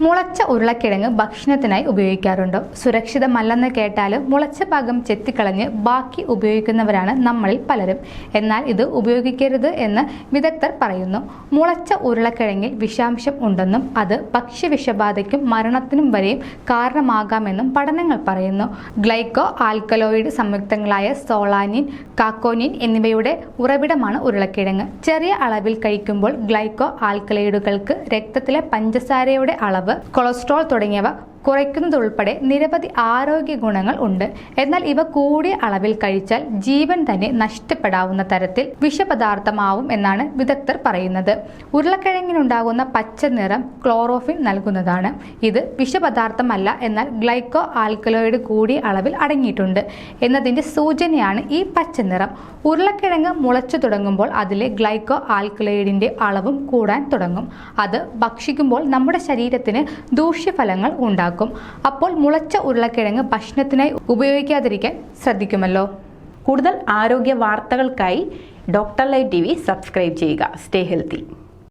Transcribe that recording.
മുളച്ച ഉരുളക്കിഴങ്ങ് ഭക്ഷണത്തിനായി ഉപയോഗിക്കാറുണ്ടോ? സുരക്ഷിതമല്ലെന്ന് കേട്ടാലും മുളച്ച ഭാഗം ചെത്തിക്കളഞ്ഞ് ബാക്കി ഉപയോഗിക്കുന്നവരാണ് നമ്മളിൽ പലരും. എന്നാൽ ഇത് ഉപയോഗിക്കരുത് എന്ന് വിദഗ്ധർ പറയുന്നു. മുളച്ച ഉരുളക്കിഴങ്ങിൽ വിഷാംശം ഉണ്ടെന്നും അത് ഭക്ഷ്യവിഷബാധയ്ക്കും മരണത്തിനും വരെയും കാരണമാകാമെന്നും പഠനങ്ങൾ പറയുന്നു. ഗ്ലൈക്കോ ആൽക്കലോയിഡ് സംയുക്തങ്ങളായ സോളാനിൻ, കാക്കോനിൻ എന്നിവയുടെ ഉറവിടമാണ് ഉരുളക്കിഴങ്ങ്. ചെറിയ അളവിൽ കഴിക്കുമ്പോൾ ഗ്ലൈക്കോ ആൽക്കലോയിഡുകൾക്ക് രക്തത്തിലെ പഞ്ചസാരയുടെ അളവ്, കൊളസ്ട്രോൾ തുടങ്ങിയവ കുറയ്ക്കുന്നതുൾപ്പെടെ നിരവധി ആരോഗ്യ ഗുണങ്ങൾ ഉണ്ട്. എന്നാൽ ഇവ കൂടിയ അളവിൽ കഴിച്ചാൽ ജീവൻ തന്നെ നഷ്ടപ്പെടാവുന്ന തരത്തിൽ വിഷപദാർത്ഥമാവും എന്നാണ് വിദഗ്ധർ പറയുന്നത്. ഉരുളക്കിഴങ്ങിനുണ്ടാകുന്ന പച്ച നിറം ക്ലോറോഫിൻ നൽകുന്നതാണ്. ഇത് വിഷപദാർത്ഥമല്ല, എന്നാൽ ഗ്ലൈക്കോ ആൽക്കലോയിഡ് കൂടിയ അളവിൽ അടങ്ങിയിട്ടുണ്ട് എന്നതിന്റെ സൂചനയാണ് ഈ പച്ച നിറം. ഉരുളക്കിഴങ്ങ് മുളച്ചു തുടങ്ങുമ്പോൾ അതിലെ ഗ്ലൈക്കോ ആൽക്കലോയിഡിന്റെ അളവും കൂടാൻ തുടങ്ങും. അത് ഭക്ഷിക്കുമ്പോൾ നമ്മുടെ ശരീരത്തിന് ദൂഷ്യഫലങ്ങൾ ഉണ്ടാകും. അപ്പോൾ മുളച്ച ഉരുളക്കിഴങ്ങ് ഭക്ഷണത്തിനായി ഉപയോഗിക്കാതിരിക്കാൻ ശ്രദ്ധിക്കുമല്ലോ. കൂടുതൽ ആരോഗ്യ വാർത്തകൾക്കായി ഡോക്ടർ ലൈവ് TV സബ്സ്ക്രൈബ് ചെയ്യുക. Stay healthy.